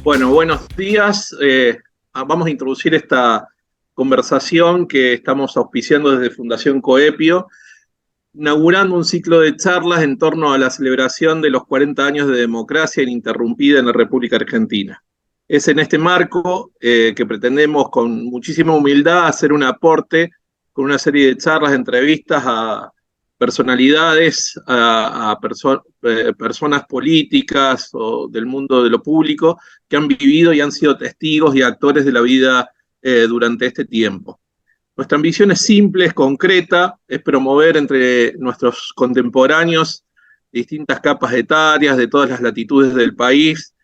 Bueno, buenos días. Vamos a introducir esta conversación que estamos auspiciando desde Fundación Coepio, inaugurando un ciclo de charlas en torno a la celebración de los 40 años de democracia ininterrumpida en la República Argentina. Es en este marco que pretendemos con muchísima humildad hacer un aporte con una serie de charlas, entrevistas a personalidades, personas políticas o del mundo de lo público que han vivido y han sido testigos y actores de la vida durante este tiempo. Nuestra ambición es simple, es concreta, es promover entre nuestros contemporáneos distintas capas etarias de todas las latitudes del país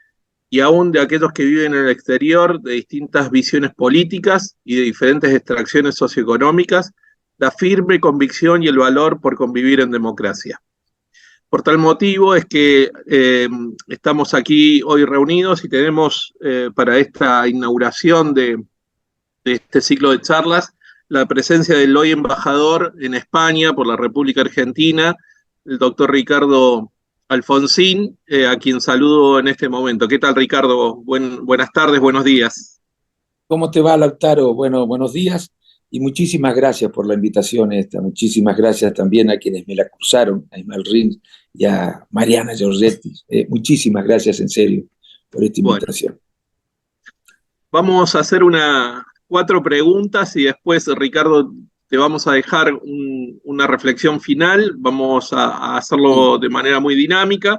y aún de aquellos que viven en el exterior, de distintas visiones políticas y de diferentes extracciones socioeconómicas, la firme convicción y el valor por convivir en democracia. Por tal motivo es que estamos aquí hoy reunidos y tenemos para esta inauguración de este ciclo de charlas la presencia del hoy embajador en España por la República Argentina, el doctor Ricardo Alfonsín, a quien saludo en este momento. ¿Qué tal, Ricardo? Buenas tardes, buenos días. ¿Cómo te va, Lautaro? Bueno, buenos días y muchísimas gracias por la invitación esta. Muchísimas gracias también a quienes me la cruzaron, a Ismael Rins y a Mariana Giorgetti. Muchísimas gracias en serio por esta Bueno, invitación. vamos a hacer cuatro preguntas y después, Ricardo, te vamos a dejar una reflexión final. Vamos a Sí. hacerlo de manera muy dinámica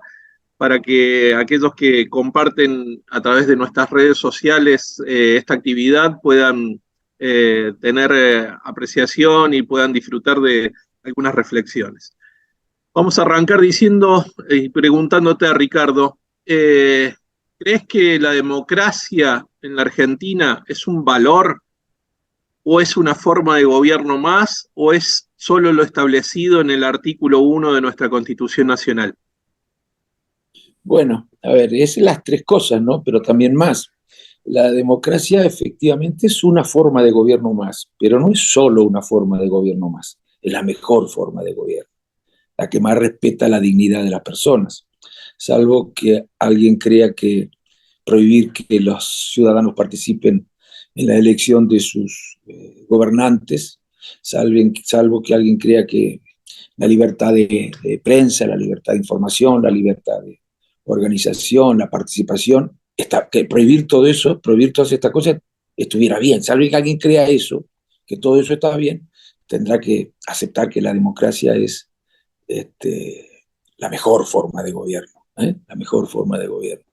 para que aquellos que comparten a través de nuestras redes sociales esta actividad puedan tener apreciación y puedan disfrutar de algunas reflexiones. Vamos a arrancar diciendo y preguntándote a Ricardo, ¿crees que la democracia en la Argentina es un valor o es una forma de gobierno más o es solo lo establecido en el artículo 1 de nuestra Constitución Nacional? Bueno, a ver, es las tres cosas, ¿no? Pero también más. La democracia efectivamente es una forma de gobierno más, pero no es solo una forma de gobierno más, es la mejor forma de gobierno, la que más respeta la dignidad de las personas, salvo que alguien crea que prohibir que los ciudadanos participen en la elección de sus gobernantes, salvo que alguien crea que la libertad de prensa, la libertad de información, la libertad de organización, la participación, que prohibir todo eso, prohibir todas estas cosas, estuviera bien. Salvo que alguien crea eso, que todo eso está bien, tendrá que aceptar que la democracia es la mejor forma de gobierno, la mejor forma de gobierno.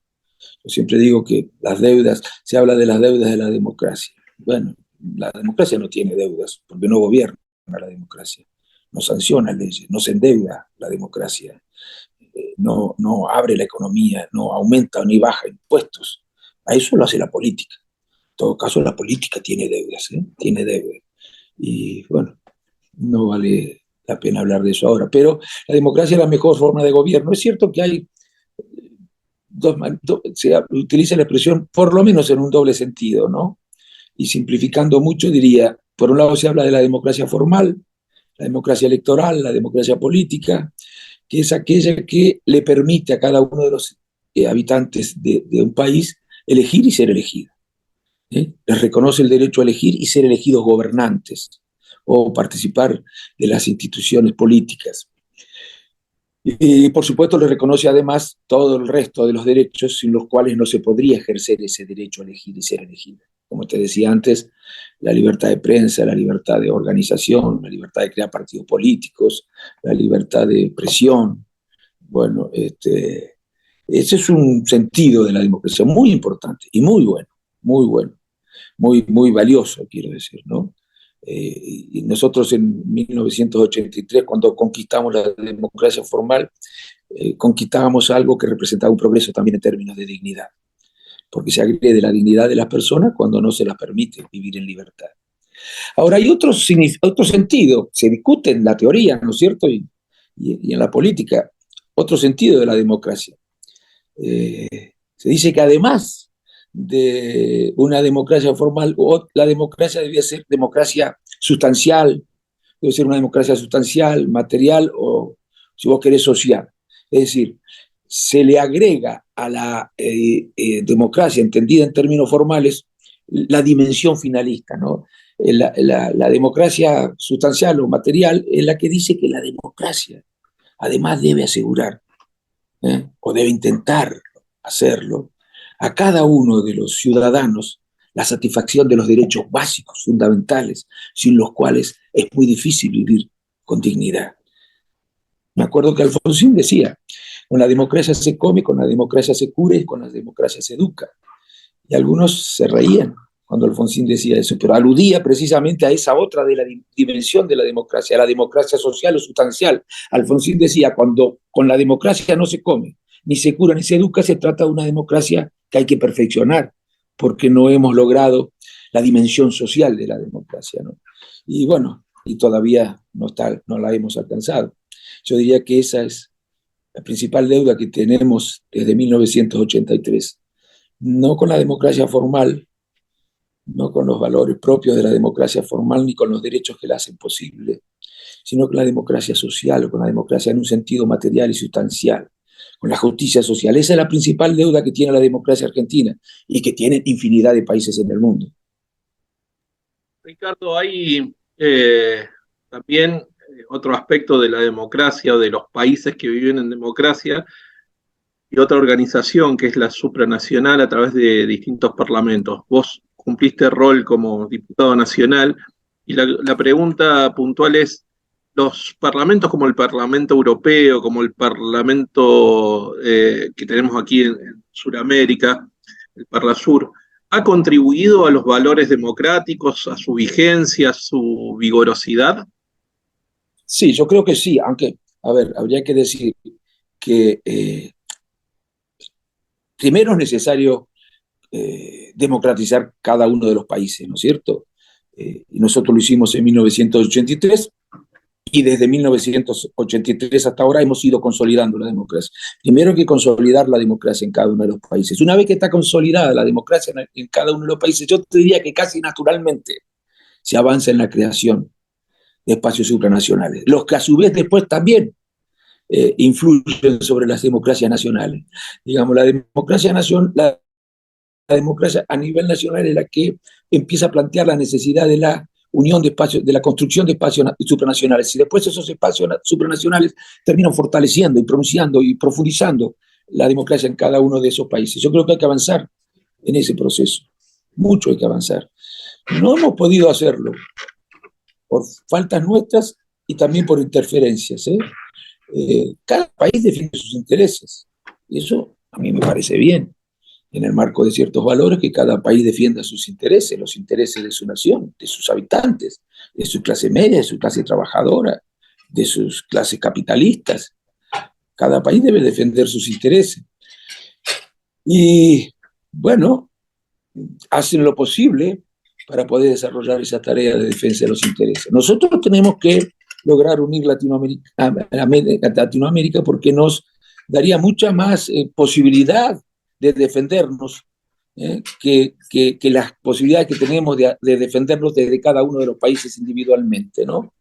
Yo siempre digo que las deudas, se habla de las deudas de la democracia. Bueno, la democracia no tiene deudas, porque no gobierna la democracia, no sanciona leyes, no se endeuda la democracia, no abre la economía, no aumenta ni baja impuestos. A eso lo hace la política. En todo caso, la política tiene deudas, tiene deudas. Y bueno, no vale la pena hablar de eso ahora, pero la democracia es la mejor forma de gobierno. Es cierto que hay se utiliza la expresión por lo menos en un doble sentido, ¿no? Y simplificando mucho diría, por un lado se habla de la democracia formal, la democracia electoral, la democracia política, que es aquella que le permite a cada uno de los habitantes de un país elegir y ser elegido. Les reconoce el derecho a elegir y ser elegidos gobernantes o participar de las instituciones políticas. Y por supuesto le reconoce además todo el resto de los derechos sin los cuales no se podría ejercer ese derecho a elegir y ser elegido. Como te decía antes, la libertad de prensa, la libertad de organización, la libertad de crear partidos políticos, la libertad de presión. Bueno, ese es un sentido de la democracia muy importante y muy bueno, muy valioso, quiero decir, ¿no? Y nosotros en 1983, cuando conquistamos la democracia formal, conquistábamos algo que representaba un progreso también en términos de dignidad, porque se agrede la dignidad de las personas cuando no se las permite vivir en libertad. Ahora hay otro sentido, se discute en la teoría, ¿no es cierto? Y en la política, otro sentido de la democracia. Se dice que además de una democracia formal, la democracia debía ser democracia sustancial, debe ser una democracia sustancial, material o, si vos querés, social. Es decir, se le agrega a la democracia, entendida en términos formales, la dimensión finalista, ¿no? La democracia sustancial o material es la que dice que la democracia además debe asegurar, o debe intentar hacerlo, a cada uno de los ciudadanos la satisfacción de los derechos básicos, fundamentales, sin los cuales es muy difícil vivir con dignidad. Me acuerdo que Alfonsín decía, con la democracia se come, con la democracia se cura y con la democracia se educa. Y algunos se reían cuando Alfonsín decía eso, pero aludía precisamente a esa otra de la dimensión de la democracia social o sustancial. Alfonsín decía, cuando con la democracia no se come, ni se cura, ni se educa, se trata de una democracia que hay que perfeccionar, porque no hemos logrado la dimensión social de la democracia, ¿no? Y bueno, y todavía no la hemos alcanzado. Yo diría que esa es la principal deuda que tenemos desde 1983. No con la democracia formal, no con los valores propios de la democracia formal, ni con los derechos que la hacen posible, sino con la democracia social, con la democracia en un sentido material y sustancial, con la justicia social. Esa es la principal deuda que tiene la democracia argentina y que tienen infinidad de países en el mundo. Ricardo, hay también otro aspecto de la democracia o de los países que viven en democracia y otra organización que es la supranacional a través de distintos parlamentos. Vos cumpliste rol como diputado nacional y la pregunta puntual es, los parlamentos como el Parlamento Europeo, como el Parlamento que tenemos aquí en Sudamérica, el Parlasur, ¿ha contribuido a los valores democráticos, a su vigencia, a su vigorosidad? Sí, yo creo que sí, aunque, a ver, habría que decir que primero es necesario democratizar cada uno de los países, ¿no es cierto? Y nosotros lo hicimos en 1983 y desde 1983 hasta ahora hemos ido consolidando la democracia. Primero hay que consolidar la democracia en cada uno de los países. Una vez que está consolidada la democracia en cada uno de los países, yo te diría que casi naturalmente se avanza en la creación de espacios supranacionales, los que a su vez después también influyen sobre las democracias nacionales. Digamos, la democracia a nivel nacional es la que empieza a plantear la necesidad de la unión de espacios, de la construcción de espacios supranacionales. Y después esos espacios supranacionales terminan fortaleciendo y pronunciando y profundizando la democracia en cada uno de esos países. Yo creo que hay que avanzar en ese proceso. Mucho hay que avanzar. No hemos podido hacerlo por faltas nuestras y también por interferencias. Cada país defiende sus intereses. Y eso a mí me parece bien, en el marco de ciertos valores, que cada país defienda sus intereses, los intereses de su nación, de sus habitantes, de su clase media, de su clase trabajadora, de sus clases capitalistas. Cada país debe defender sus intereses. Y bueno, hacen lo posible para poder desarrollar esa tarea de defensa de los intereses. Nosotros tenemos que lograr unir Latinoamérica porque nos daría mucha más posibilidad de defendernos que las posibilidades que tenemos de defendernos desde cada uno de los países individualmente, ¿no?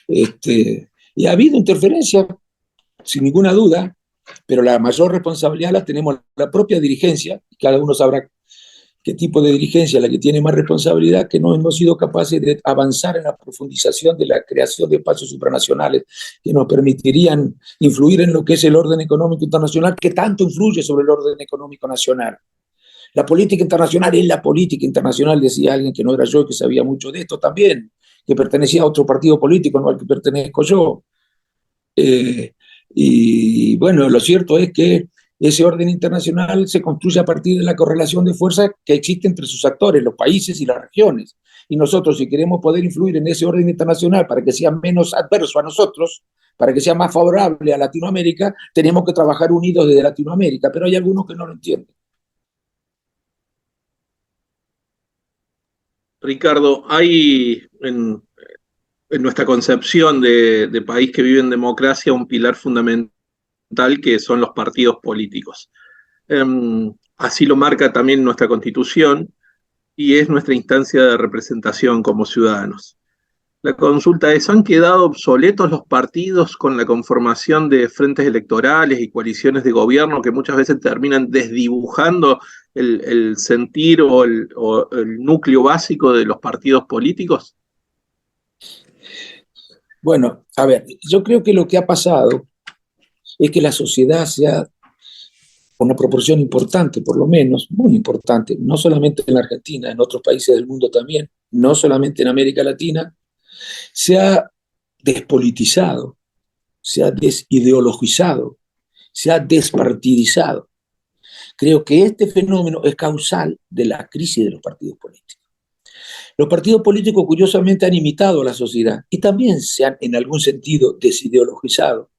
Y ha habido interferencia, sin ninguna duda, pero la mayor responsabilidad la tenemos la propia dirigencia, y cada uno sabrá qué tipo de dirigencia es la que tiene más responsabilidad, que no hemos sido capaces de avanzar en la profundización de la creación de espacios supranacionales que nos permitirían influir en lo que es el orden económico internacional, que tanto influye sobre el orden económico nacional. La política internacional es la política internacional, decía alguien que no era yo, que sabía mucho de esto también, que pertenecía a otro partido político, no al que pertenezco yo. Y bueno, lo cierto es que ese orden internacional se construye a partir de la correlación de fuerzas que existe entre sus actores, los países y las regiones. Y nosotros, si queremos poder influir en ese orden internacional para que sea menos adverso a nosotros, para que sea más favorable a Latinoamérica, tenemos que trabajar unidos desde Latinoamérica, pero hay algunos que no lo entienden. Ricardo, hay en nuestra concepción de país que vive en democracia un pilar fundamental que son los partidos políticos. Así lo marca también nuestra Constitución y es nuestra instancia de representación como ciudadanos. La consulta es, ¿han quedado obsoletos los partidos con la conformación de frentes electorales y coaliciones de gobierno que muchas veces terminan desdibujando el sentir o el núcleo básico de los partidos políticos? Bueno, a ver, yo creo que lo que ha pasado es que la sociedad se ha, con una proporción importante, por lo menos, muy importante, no solamente en la Argentina, en otros países del mundo también, no solamente en América Latina, se ha despolitizado, se ha desideologizado, se ha despartidizado. Creo que este fenómeno es causal de la crisis de los partidos políticos. Los partidos políticos, curiosamente, han imitado a la sociedad y también se han, en algún sentido, desideologizado,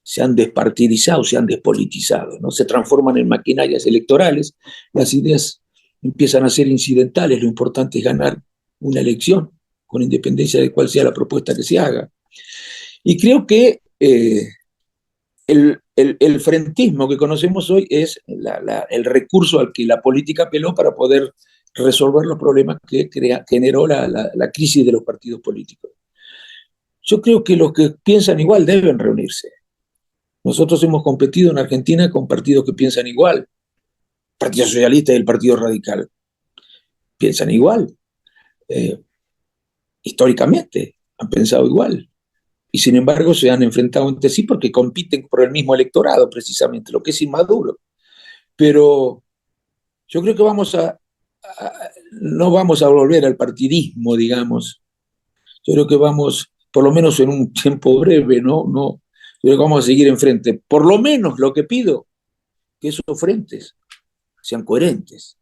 se han despartidizado, se han despolitizado, ¿no? Se transforman en maquinarias electorales, las ideas empiezan a ser incidentales, lo importante es ganar una elección, con independencia de cuál sea la propuesta que se haga. Y creo que el frentismo que conocemos hoy es el recurso al que la política apeló para poder resolver los problemas que generó la crisis de los partidos políticos. Yo creo que los que piensan igual deben reunirse. Nosotros hemos competido en Argentina con partidos que piensan igual. El Partido Socialista y el Partido Radical piensan igual. Históricamente han pensado igual. Y sin embargo se han enfrentado entre sí porque compiten por el mismo electorado, precisamente, lo que es inmaduro. Pero yo creo que no vamos a volver al partidismo, digamos. Yo creo que vamos, por lo menos en un tiempo breve, yo creo que vamos a seguir enfrente. Por lo menos lo que pido, que esos frentes sean coherentes,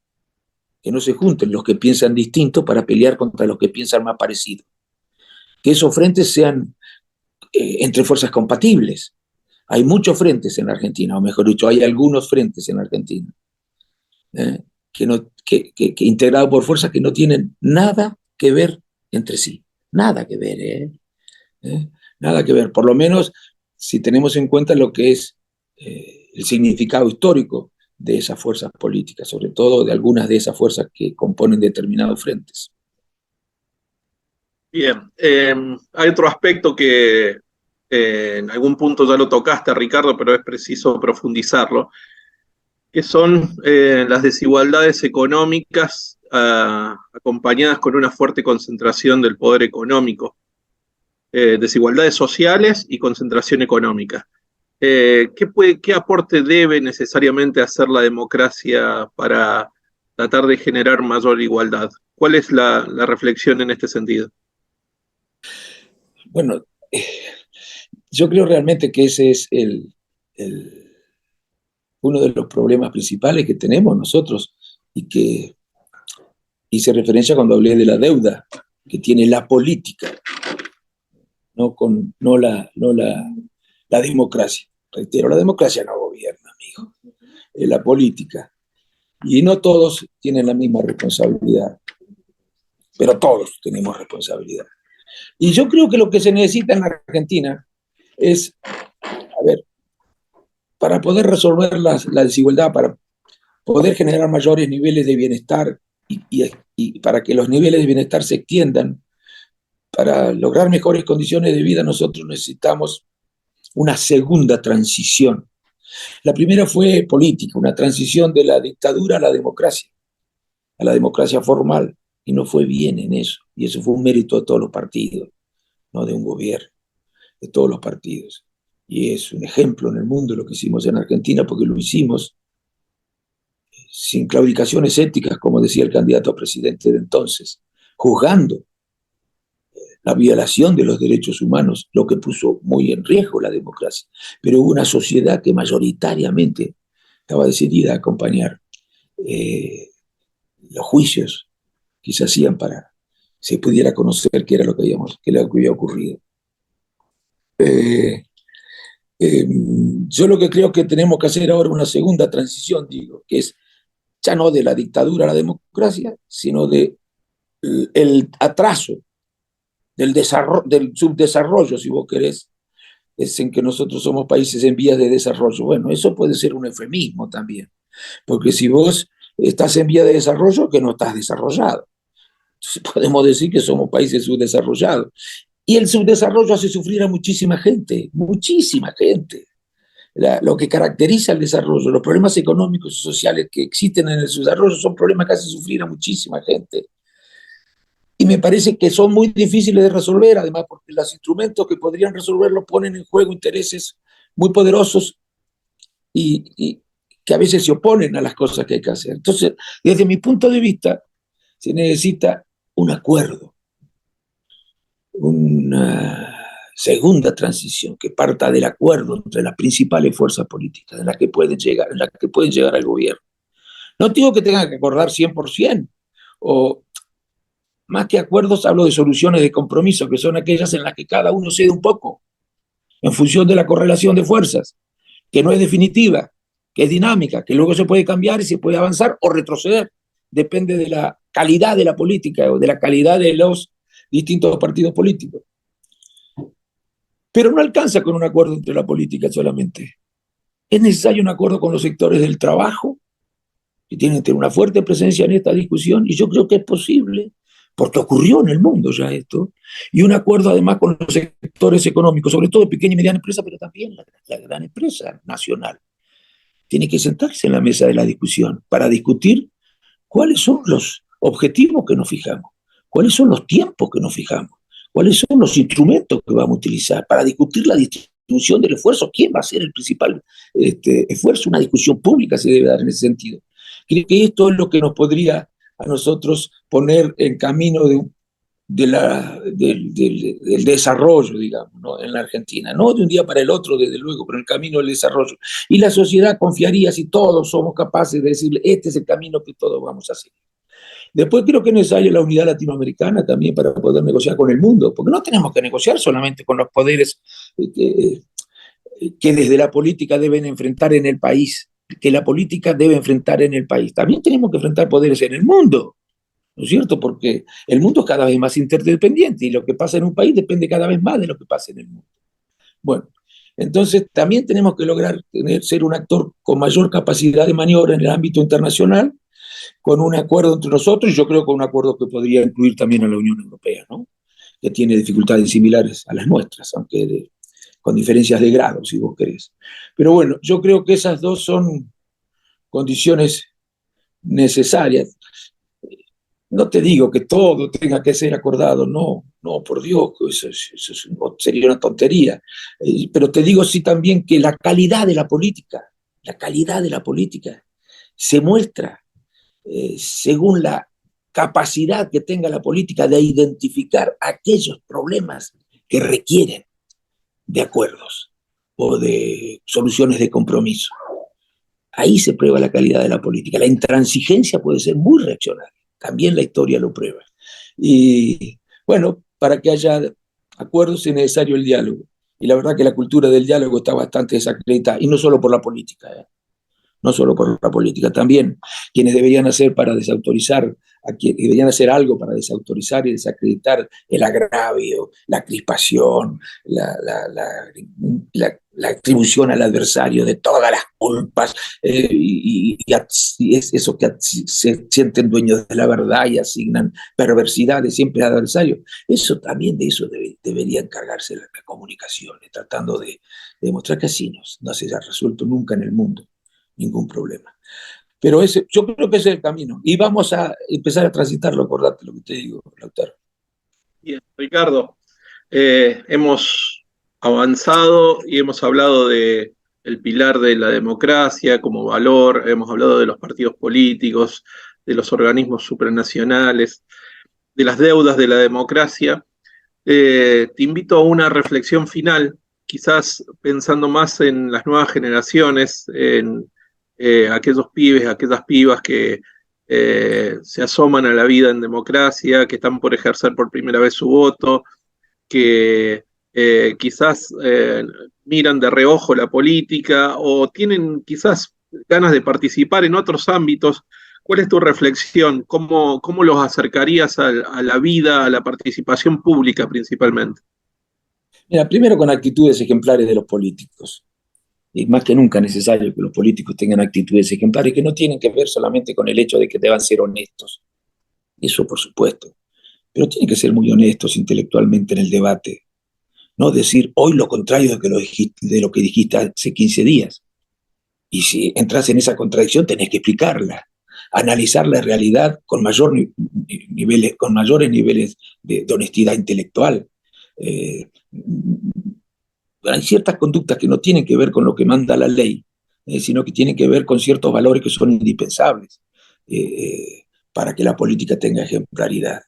que no se junten los que piensan distinto para pelear contra los que piensan más parecido. Que esos frentes sean entre fuerzas compatibles. Hay muchos frentes en Argentina, o mejor dicho, hay algunos frentes en Argentina, que integrados por fuerzas que no tienen nada que ver entre sí. Nada que ver, nada que ver. Por lo menos si tenemos en cuenta lo que es el significado histórico de esas fuerzas políticas, sobre todo de algunas de esas fuerzas que componen determinados frentes. Bien, hay otro aspecto que en algún punto ya lo tocaste, Ricardo, pero es preciso profundizarlo, que son las desigualdades económicas acompañadas con una fuerte concentración del poder económico, desigualdades sociales y concentración económica. ¿Qué aporte debe necesariamente hacer la democracia para tratar de generar mayor igualdad? ¿Cuál es la reflexión en este sentido? Bueno, yo creo realmente que ese es uno de los problemas principales que tenemos nosotros y que hice referencia cuando hablé de la deuda que tiene la política, no la democracia. Reitero, la democracia no gobierna, amigo, es la política. Y no todos tienen la misma responsabilidad, pero todos tenemos responsabilidad. Y yo creo que lo que se necesita en la Argentina es, a ver, para poder resolver la desigualdad, para poder generar mayores niveles de bienestar y para que los niveles de bienestar se extiendan, para lograr mejores condiciones de vida, nosotros necesitamos una segunda transición. La primera fue política, una transición de la dictadura a la democracia formal, y no fue bien en eso. Y eso fue un mérito de todos los partidos, no de un gobierno, de todos los partidos. Y es un ejemplo en el mundo lo que hicimos en Argentina, porque lo hicimos sin claudicaciones éticas, como decía el candidato a presidente de entonces, juzgando la violación de los derechos humanos, lo que puso muy en riesgo la democracia. Pero hubo una sociedad que mayoritariamente estaba decidida a acompañar los juicios que se hacían para que se pudiera conocer qué era lo que había ocurrido. Yo lo que creo que tenemos que hacer ahora es una segunda transición, digo, que es ya no de la dictadura a la democracia, sino de el atraso del subdesarrollo, si vos querés, es en que nosotros somos países en vías de desarrollo. Bueno, eso puede ser un eufemismo también, porque si vos estás en vía de desarrollo, que no estás desarrollado. Entonces podemos decir que somos países subdesarrollados. Y el subdesarrollo hace sufrir a muchísima gente, muchísima gente. Lo que caracteriza el desarrollo, los problemas económicos y sociales que existen en el subdesarrollo son problemas que hacen sufrir a muchísima gente. Y me parece que son muy difíciles de resolver, además, porque los instrumentos que podrían resolverlo ponen en juego intereses muy poderosos y que a veces se oponen a las cosas que hay que hacer. Entonces, desde mi punto de vista, se necesita un acuerdo, una segunda transición que parta del acuerdo entre las principales fuerzas políticas en las que pueden llegar al gobierno. No digo que tengan que acordar 100%, o más que acuerdos hablo de soluciones de compromiso, que son aquellas en las que cada uno cede un poco, en función de la correlación de fuerzas, que no es definitiva, que es dinámica, que luego se puede cambiar y se puede avanzar o retroceder. Depende de la calidad de la política o de la calidad de los distintos partidos políticos. Pero no alcanza con un acuerdo entre la política solamente. Es necesario un acuerdo con los sectores del trabajo, que tienen que tener una fuerte presencia en esta discusión, y yo creo que es posible, porque ocurrió en el mundo ya esto, y un acuerdo además con los sectores económicos, sobre todo pequeña y mediana empresa, pero también la gran empresa nacional. Tiene que sentarse en la mesa de la discusión para discutir cuáles son los objetivos que nos fijamos, cuáles son los tiempos que nos fijamos, cuáles son los instrumentos que vamos a utilizar para discutir la distribución del esfuerzo, quién va a ser el principal esfuerzo. Una discusión pública se debe dar en ese sentido. Creo que esto es lo que nos podría a nosotros poner en camino del desarrollo, digamos, ¿no? En la Argentina. No de un día para el otro, desde luego, pero el camino del desarrollo. Y la sociedad confiaría si todos somos capaces de decirle, este es el camino que todos vamos a seguir. Después creo que es necesaria la unidad latinoamericana también para poder negociar con el mundo, porque no tenemos que negociar solamente con los poderes que desde la política deben enfrentar en el país, que la política debe enfrentar en el país. También tenemos que enfrentar poderes en el mundo, ¿no es cierto? Porque el mundo es cada vez más interdependiente y lo que pasa en un país depende cada vez más de lo que pasa en el mundo. Bueno, entonces también tenemos que lograr ser un actor con mayor capacidad de maniobra en el ámbito internacional, con un acuerdo entre nosotros, y yo creo que un acuerdo que podría incluir también a la Unión Europea, ¿no? Que tiene dificultades similares a las nuestras, aunque con diferencias de grado, si vos querés. Pero bueno, yo creo que esas dos son condiciones necesarias. No te digo que todo tenga que ser acordado, no, no, por Dios, sería una tontería. Pero te digo sí también que la calidad de la política se muestra según la capacidad que tenga la política de identificar aquellos problemas que requieren de acuerdos o de soluciones de compromiso. Ahí se prueba la calidad de la política. La intransigencia puede ser muy reaccionaria. También la historia lo prueba. Y bueno, para que haya acuerdos es necesario el diálogo. Y la verdad que la cultura del diálogo está bastante desacreditada. Y no solo por la política, no solo por la política, también quienes deberían hacer para desautorizar, deberían hacer algo para desautorizar y desacreditar el agravio, la crispación, la atribución al adversario de todas las culpas, y es eso que se sienten dueños de la verdad y asignan perversidades siempre al adversario. Eso también, de eso debería encargarse la comunicación, tratando de demostrar que así no se ha resuelto nunca en el mundo ningún problema. Pero yo creo que ese es el camino. Y vamos a empezar a transitarlo, acordate lo que te digo, Lautaro. Bien, Ricardo, hemos avanzado y hemos hablado de el pilar de la democracia como valor, hemos hablado de los partidos políticos, de los organismos supranacionales, de las deudas de la democracia. Te invito a una reflexión final, quizás pensando más en las nuevas generaciones, en aquellos pibes, aquellas pibas que se asoman a la vida en democracia, que están por ejercer por primera vez su voto, que quizás miran de reojo la política o tienen quizás ganas de participar en otros ámbitos. ¿Cuál es tu reflexión? ¿Cómo los acercarías a la vida, a la participación pública principalmente? Mira, primero con actitudes ejemplares de los políticos. Y más que nunca es necesario que los políticos tengan actitudes ejemplares que no tienen que ver solamente con el hecho de que deban ser honestos. Eso por supuesto. pero tienen que ser muy honestos intelectualmente en el debate, no decir hoy lo contrario de lo que dijiste hace 15 días. Y si entras en esa contradicción, tenés que explicarla, analizar la realidad con mayores niveles de honestidad intelectual. Eh, Hay ciertas conductas que no tienen que ver con lo que manda la ley, sino que tienen que ver con ciertos valores que son indispensables para que la política tenga ejemplaridad.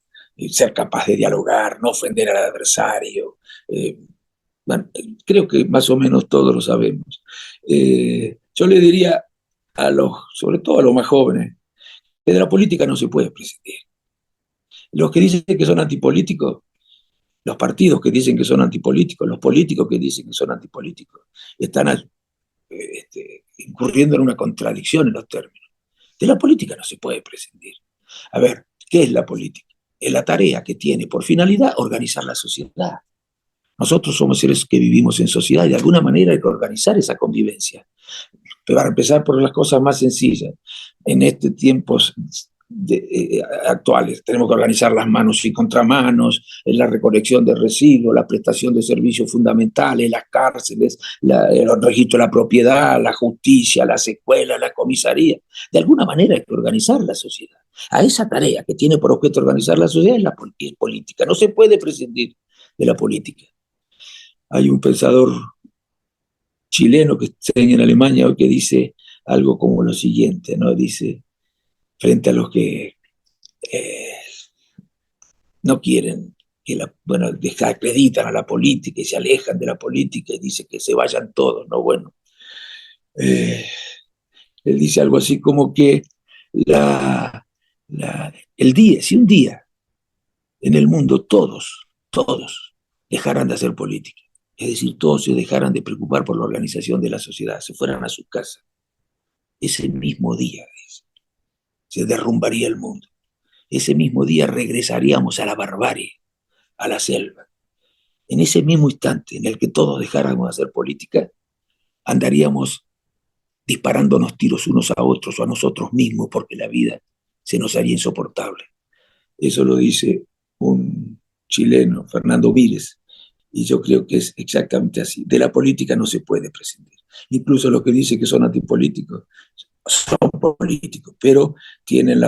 Ser capaz de dialogar, no ofender al adversario. Eh, bueno, creo que más o menos todos lo sabemos. Yo le diría sobre todo a los más jóvenes, que de la política no se puede prescindir. Los que dicen que son antipolíticos, los partidos que dicen que son antipolíticos, los políticos que dicen que son antipolíticos, están incurriendo en una contradicción en los términos. De la política no se puede prescindir. A ver, ¿qué es la política? Es la tarea que tiene por finalidad organizar la sociedad. Nosotros somos seres que vivimos en sociedad y de alguna manera hay que organizar esa convivencia. Pero para empezar por las cosas más sencillas, en estos tiempos actuales tenemos que organizar las manos y contramanos, la recolección de residuos, la prestación de servicios fundamentales, las cárceles, el registro de la propiedad, la justicia, las escuelas, la comisaría. De alguna manera hay que organizar la sociedad. A esa tarea que tiene por objeto organizar la sociedad es la política. No se puede prescindir de la política. Hay un pensador chileno que está en Alemania hoy que dice algo como lo siguiente, ¿no? Dice, frente a los que no quieren, desacreditan a la política y se alejan de la política y dice que se vayan todos, ¿no? Bueno, él dice algo así como que si un día en el mundo todos dejaran de hacer política, es decir, todos se dejaran de preocupar por la organización de la sociedad, se fueran a sus casas, ese mismo día se derrumbaría el mundo. Ese mismo día regresaríamos a la barbarie, a la selva. En ese mismo instante en el que todos dejáramos de hacer política, andaríamos disparándonos tiros unos a otros o a nosotros mismos porque la vida se nos haría insoportable. Eso lo dice un chileno, Fernando Viles, y yo creo que es exactamente así. De la política no se puede prescindir. Incluso los que dicen que son antipolíticos son políticos, pero tienen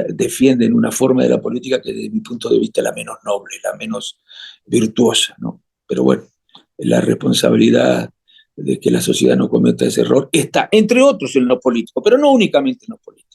defienden una forma de la política que desde mi punto de vista es la menos noble, la menos virtuosa, ¿no? Pero bueno, la responsabilidad de que la sociedad no cometa ese error está, entre otros, en lo político, pero no únicamente en lo político.